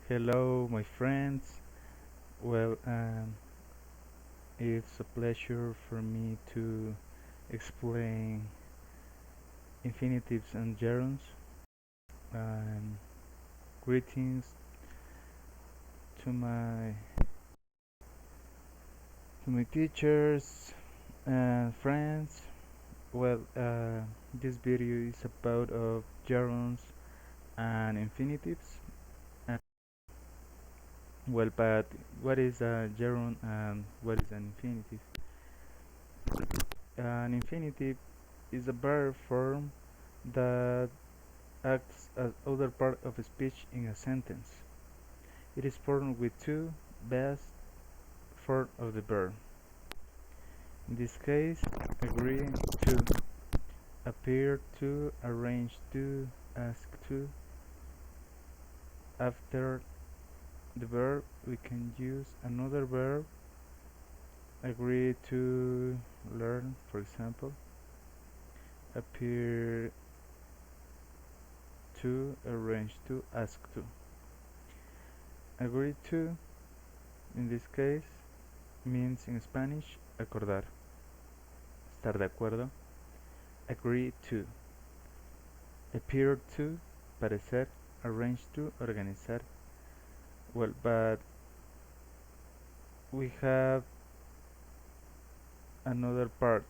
Hello, my friends. Well, it's a pleasure for me to explain infinitives and gerunds. Um, Greetings to my teachers and friends. Well, this video is about of gerunds and infinitives. And, but what is a gerund and what is an infinitive? An infinitive is a verb form that acts as other part of a speech in a sentence. It is formed with two best form of the verb. In this case, agree to, appear to, arrange to, ask to. After the verb, we can use another verb. Agree to learn, for example. Appear to, arrange to, ask to. Agree to, in this case, means in Spanish acordar, estar de acuerdo. Agree to. Appear to, parecer. Arrange to, organizar. Well, but we have another part,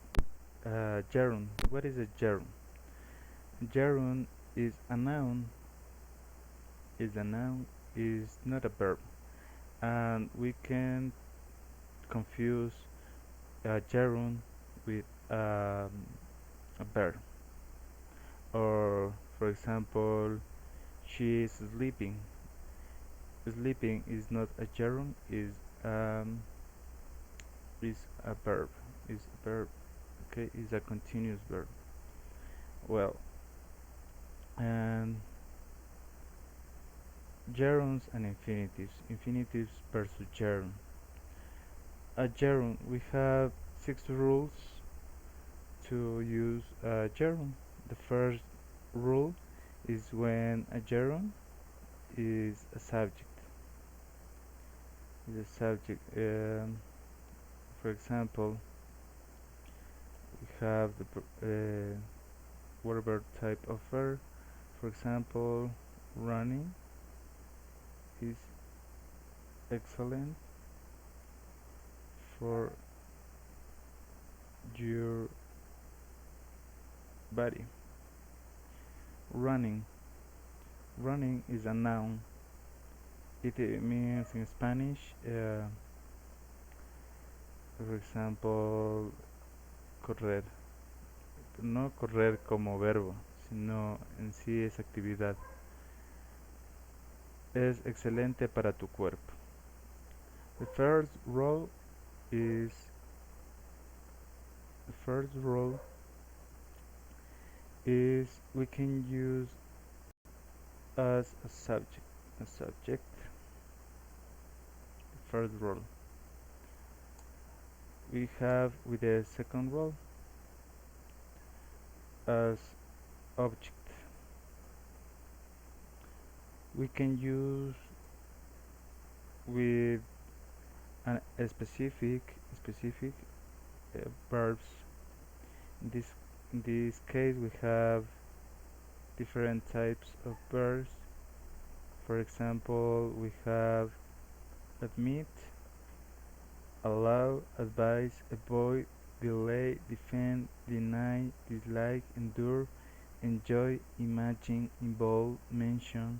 gerund. What is a gerund? Gerund is a noun, is not a verb. And we can confuse a gerund with a verb. Or, for example, she is sleeping. Sleeping is not a gerund, is a verb. Is a verb. Okay, is a continuous verb. Well, and gerunds and infinitives. Infinitives versus gerund. A gerund, we have 6 rules to use a gerund. The first rule is when a gerund is a subject. Is a subject. For example, we have the whatever type of verb. For example, running is excellent for your body. Running. Running is a noun. It means in Spanish, for example, correr. No correr como verbo, sino en sí es actividad. Es excelente para tu cuerpo. The first rule is the first rule is we can use as a subject. A subject. The first rule. We have with the second rule as object. We can use with a specific verbs. In this case, we have different types of verbs. For example, we have admit, allow, advise, avoid, delay, defend, deny, dislike, endure, enjoy, imagine, involve, mention,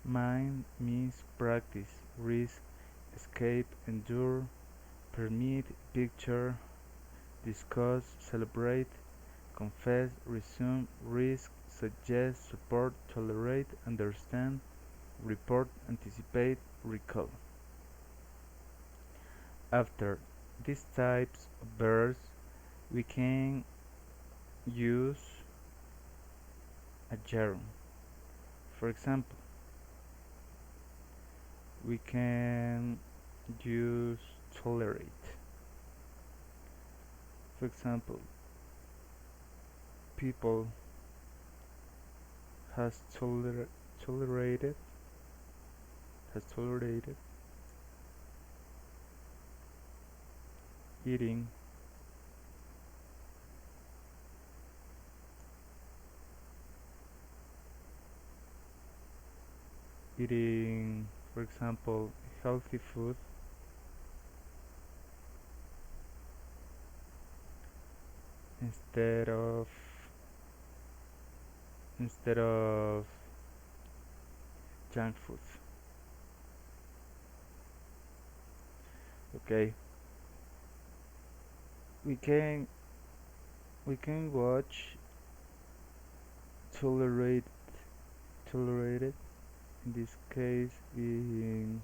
mind, miss, practice, risk, escape, endure, permit, picture, discuss, celebrate, confess, resume, risk, suggest, support, tolerate, understand, report, anticipate, recall. After these types of verbs, we can use a gerund. For example, we can use tolerate. For example, people has tolerated has tolerated, eating, eating, for example, healthy food instead of instead of junk foods. Okay, we can we can watch tolerate tolerated in this case in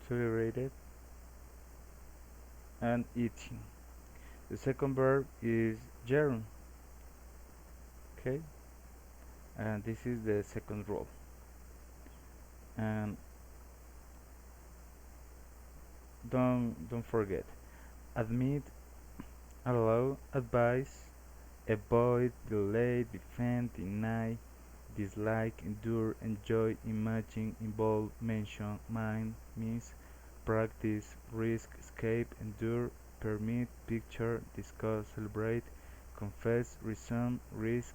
tolerated and eating. The second verb is gerund. Okay, and this is the second rule. And don't forget: admit, allow, advise, avoid, delay, defend, deny, dislike, endure, enjoy, imagine, involve, mention, mind, miss, practice, risk, escape, endure, permit, picture, discuss, celebrate, confess, resume, risk,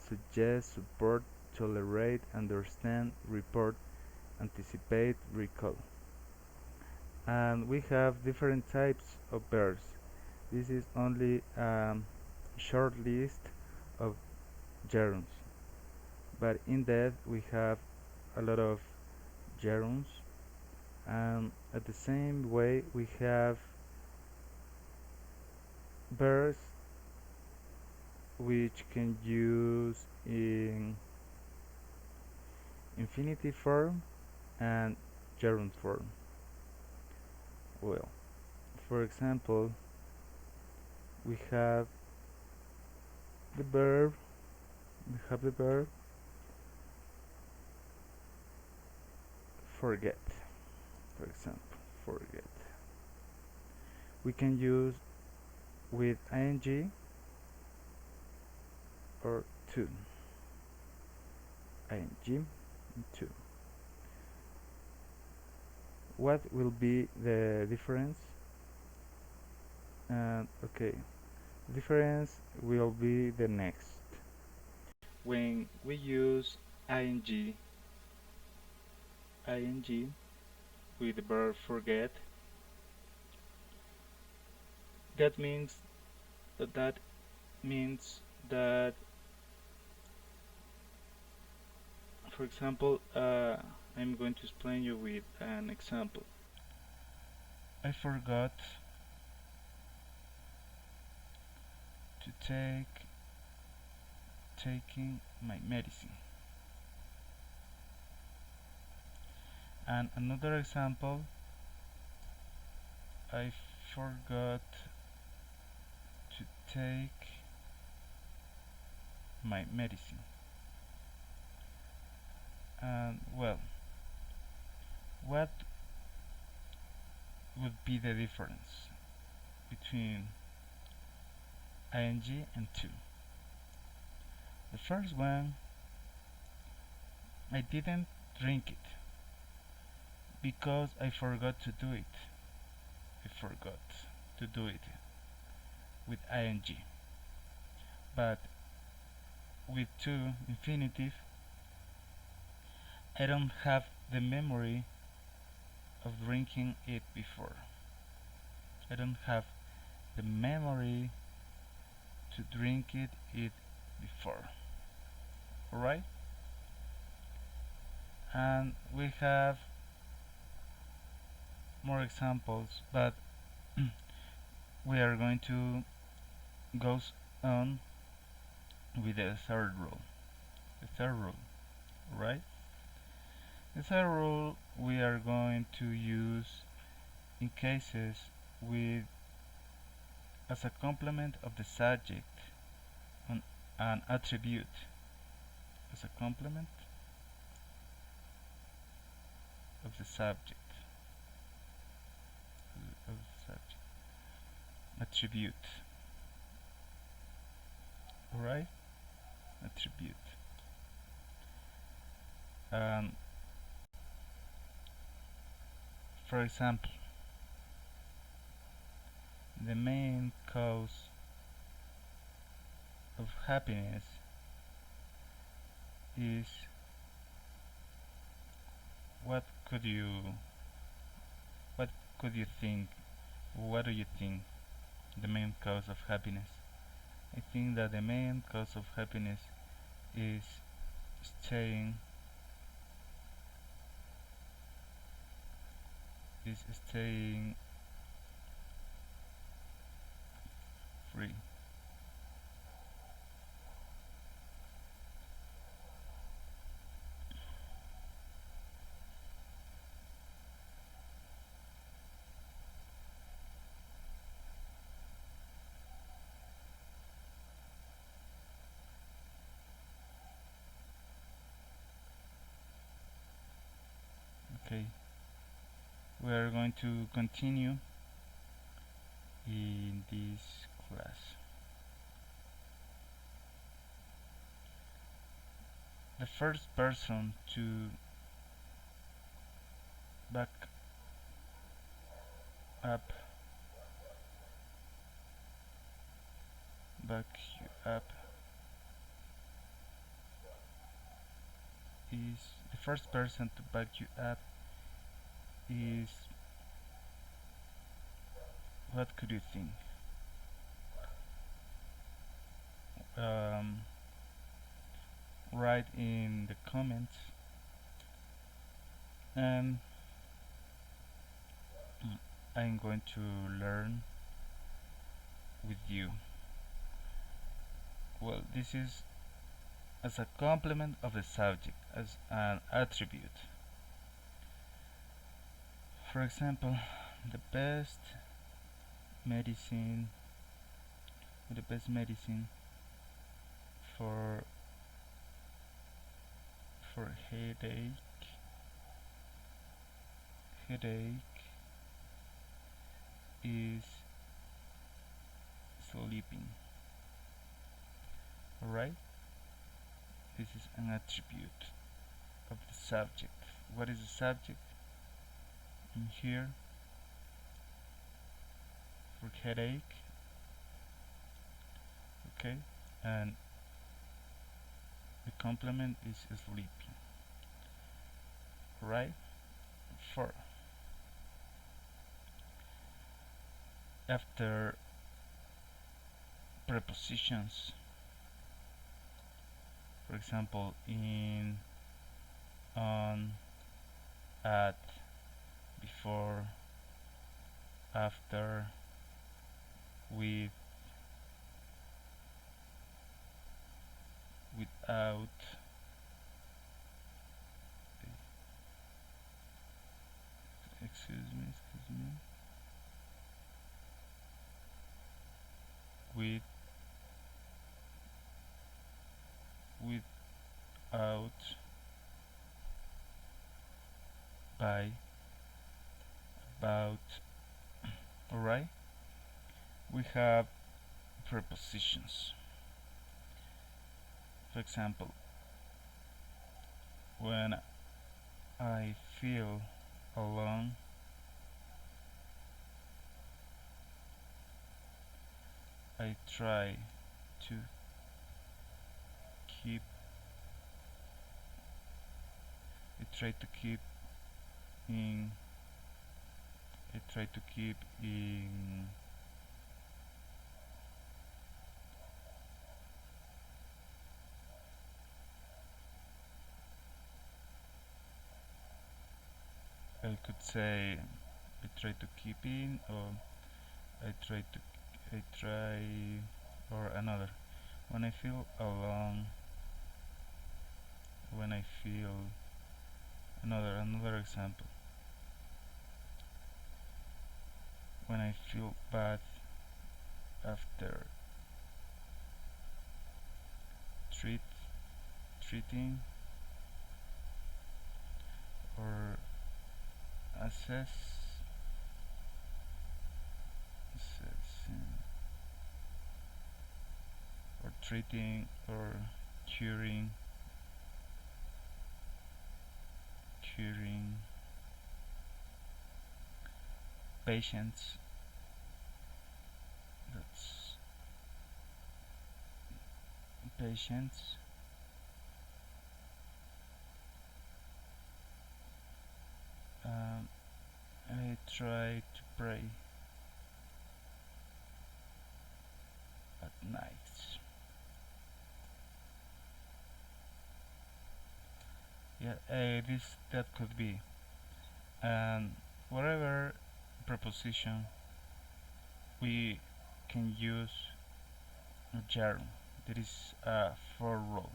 suggest, support, tolerate, understand, report, anticipate, recall. And we have different types of verbs. This is only a short list of gerunds, but in that we have a lot of gerunds, and at the same way we have verbs which can use in infinitive form and gerund form. Well, for example, we have the verb we have the verb forget. For example, forget. We can use with ing or to. Ing to. What will be the difference? Okay, difference will be the next. When we use ing with the verb forget, that means that means that, for example, I'm going to explain you with an example. I forgot to taking my medicine. And another example, I forgot to take my medicine. And well, what would be the difference between ing and to? The first one, I didn't drink it because I forgot to do it. I forgot to do it with ing. But with to infinitive, I don't have the memory of drinking it before. I don't have the memory to drink it before. Alright? And we have more examples, but we are going to go on with the third rule. The third rule, right? The third rule we are going to use in cases with as a complement of the subject an attribute as a complement of the subject attribute. Alright? Attribute. Um, for example, the main cause of happiness is what could you what could you think? What do you think the main cause of happiness? I think that the main cause of happiness is staying staying free. Okay, we are going to continue in this class. The first person to back up back you up is the first person to back you up is what could you think? Um, write in the comments and I'm going to learn with you. Well, this is as a complement of the subject, as an attribute. For example, the best medicine, the best medicine for headache is sleeping. Alright? This is an attribute of the subject. What is the subject? In here, for headache, okay? And the complement is sleeping. Right? For after prepositions, for example, in, on, at, before, after, with, without, excuse me, with, without, by, about. Alright? We have prepositions. For example, when I feel alone, I try to keep in I try to keep in I could say I try to keep in, or I try to I try or another. When I feel alone, when I feel another example. When I feel bad after treat treating or assess assessing or treating or curing hearing, patience. That's patience. Um, I try to pray at night. Yeah, this that could be, and whatever preposition we can use a gerund. There is a four rule.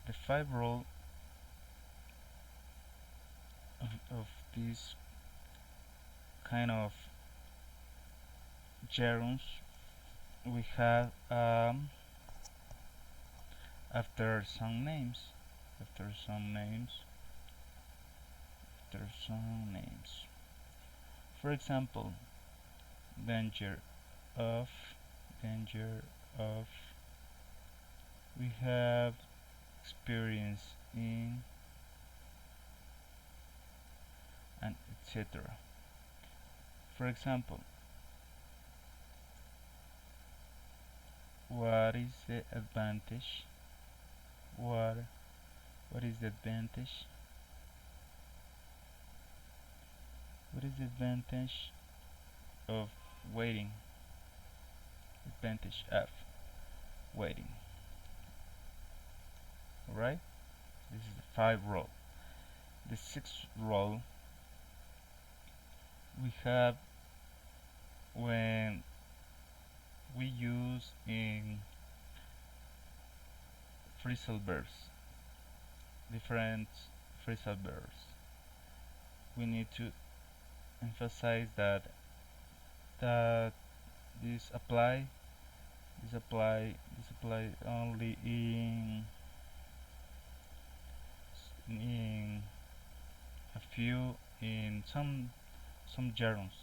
The five rule of this kind of gerunds we have after some names, after some names, after some names. For example, danger of, danger of. We have experience in, and etc. For example, what is the advantage? What what is the advantage? What is the advantage of waiting? Advantage of waiting. Alright? This is the five rule. The sixth rule we have when we use in phrasal verbs, different phrasal verbs. We need to emphasize that this apply only in a few in some gerunds.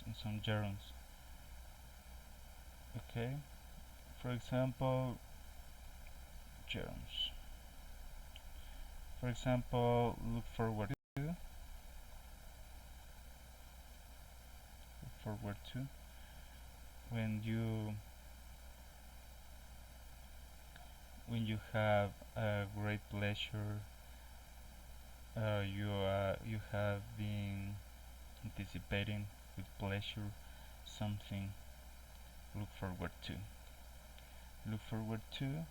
Okay, for example, gerunds. For example, look forward to when you have a great pleasure, you have been anticipating with pleasure something. Look forward to. Look forward to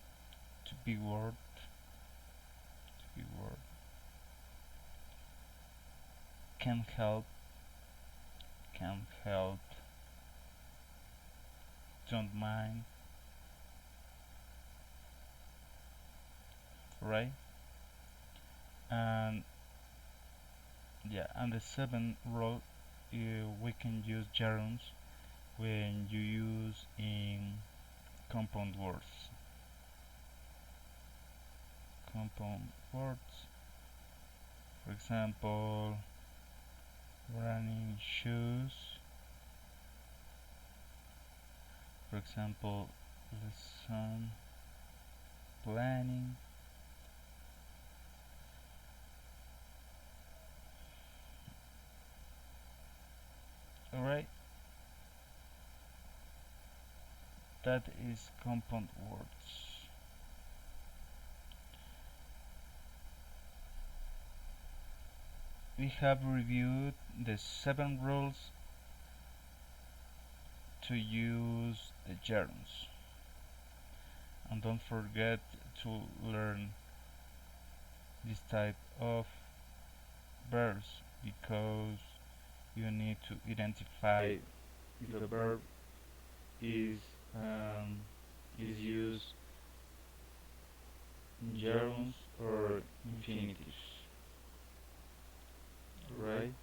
be word, to be word. Can't help, can't help. Don't mind, right? And yeah, and the seventh rule, we can use gerunds when you use in compound words. Compound words, for example, running shoes. For example, lesson planning. Alright, that is compound words. We have reviewed the 7 rules to use the gerunds. And don't forget to learn this type of verbs because you need to identify if a verb is um, is used in gerunds or infinitives, right?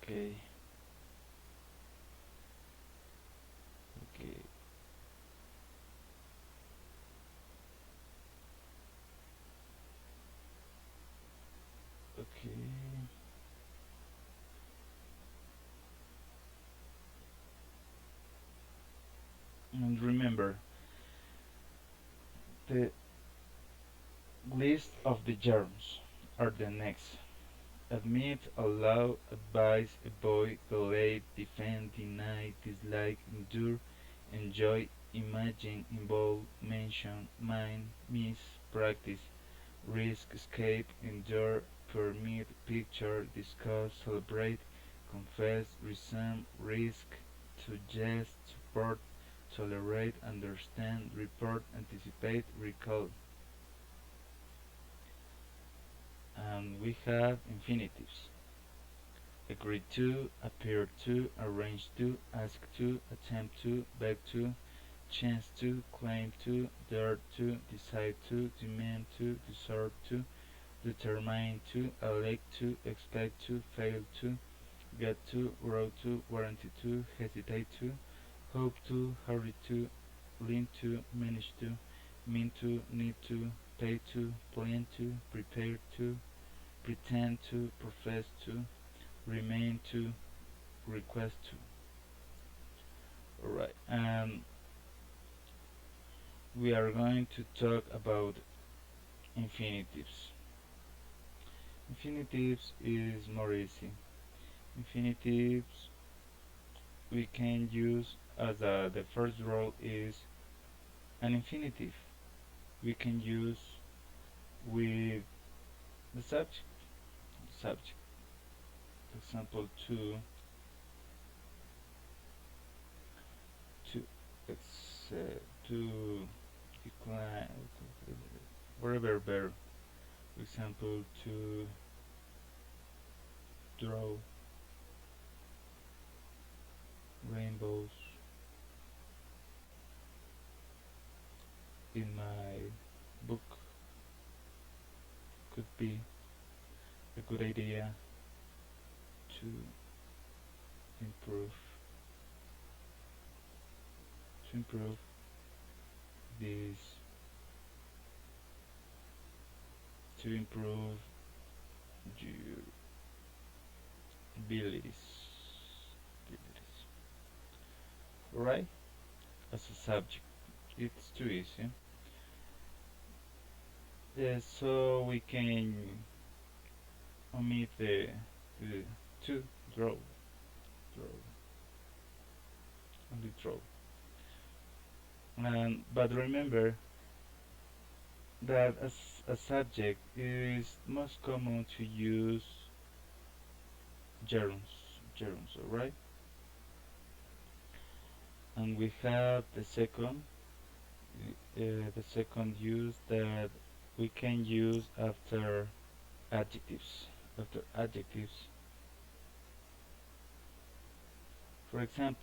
Okay, okay, okay. And remember. remember the list of the germs are the next: admit, allow, advise, avoid, violate, defend, deny, dislike, endure, enjoy, imagine, involve, mention, mind, miss, practice, risk, escape, endure, permit, picture, discuss, celebrate, confess, resume, risk, suggest, support, tolerate, understand, report, anticipate, recall. And we have infinitives: agree to, appear to, arrange to, ask to, attempt to, beg to, chance to, claim to, dare to, decide to, demand to, deserve to, determine to, elect to, expect to, fail to, get to, grow to, warranty to, hesitate to, hope to, hurry to, lean to, manage to, mean to, need to, pay to, plan to, prepare to, pretend to, profess to, remain to, request to. Alright, we are going to talk about infinitives. Infinitives is more easy. Infinitives we can use as the first role is an infinitive. We can use with the subject. Subject. For example, to to decline whatever verb. For example, to draw rainbows in my book could be a good idea to improve improve this to improve your abilities. Right? As a subject, it's too easy. Yeah, so we can omit the to draw, only draw. And but remember that as a subject, it is most common to use gerunds, alright? And we have the second use that we can use adjectives. After adjectives, for example,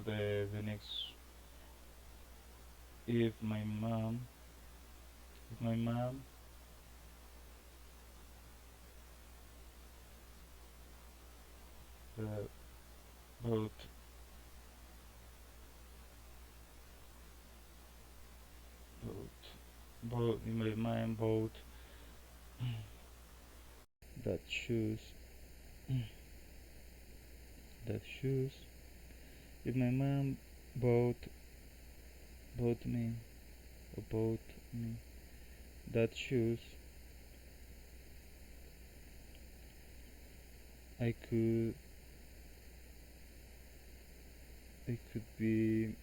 the next, if my mom uh, bought bought if my mom bought that shoes that shoes if my mom bought bought me bought me that shoes, I could I could be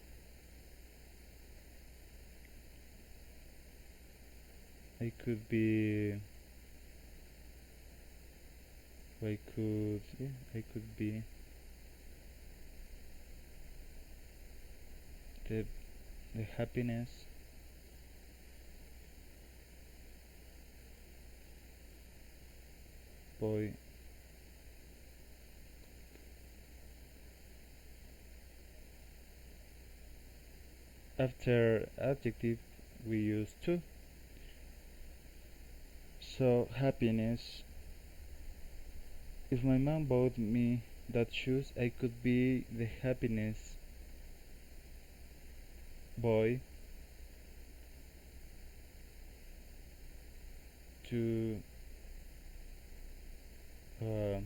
I could be I could be the the happiness boy. After adjective we use to. So happiness, if my mom bought me that shoes, I could be the happiness boy to uh,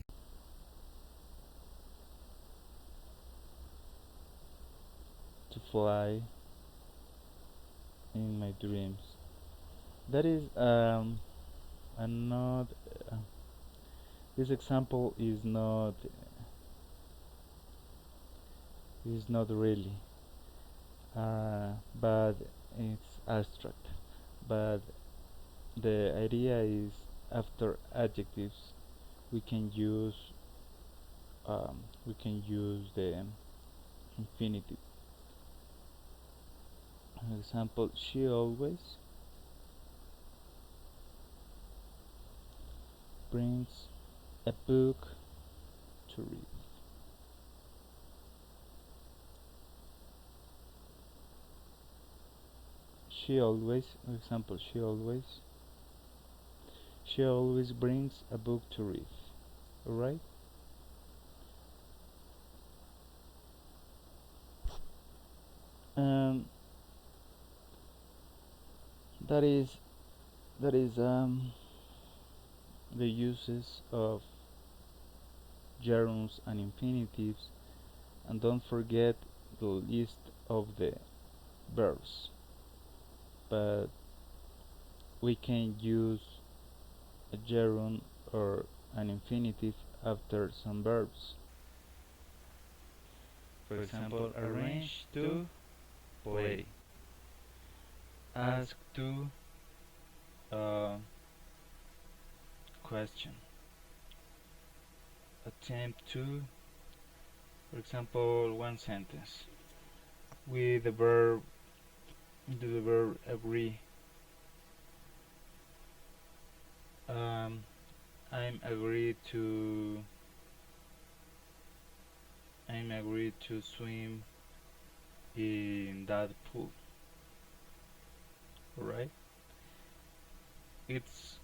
fly in my dreams. That is not uh, this example is not really but it's abstract, but the idea is after adjectives we can use the infinitive. For example, she always brings a book to read. For example, she always brings a book to read. Alright? Um, that is that is the uses of gerunds and infinitives, and don't forget the list of the verbs. But we can use a gerund or an infinitive after some verbs. For example, arrange to play, ask to uh, question, attempt to, for example, one sentence with the verb agree. Um, I'm agreed to I'm agreed to swim in that pool. Right? It's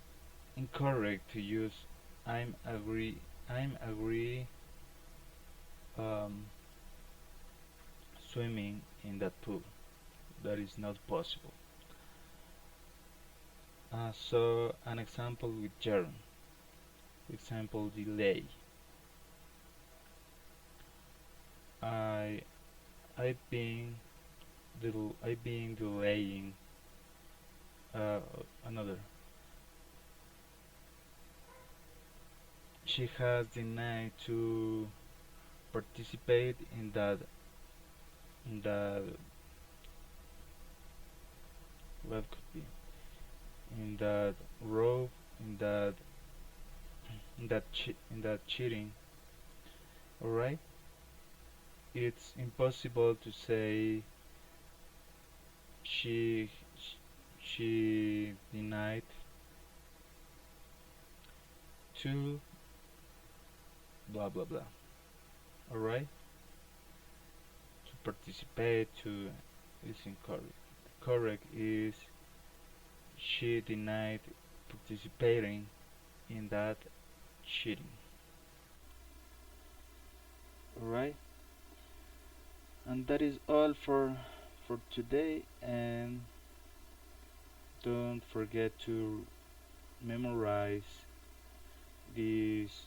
incorrect to use I'm agree um, swimming in that pool. That is not possible. So an example with gerund. Example delay. I I've been I've been delaying uh, another. She has denied to participate in that what could be in that row in that cheating. All right, it's impossible to say she she denied to blah blah blah. All right, to participate to is incorrect. Correct is she denied participating in that cheating. All right, and that is all for today. And don't forget to memorize these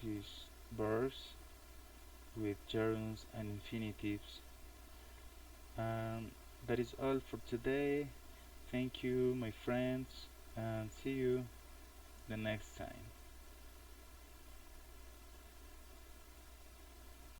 these verbs with gerunds and infinitives. And that is all for today. Thank you, my friends, and see you the next time.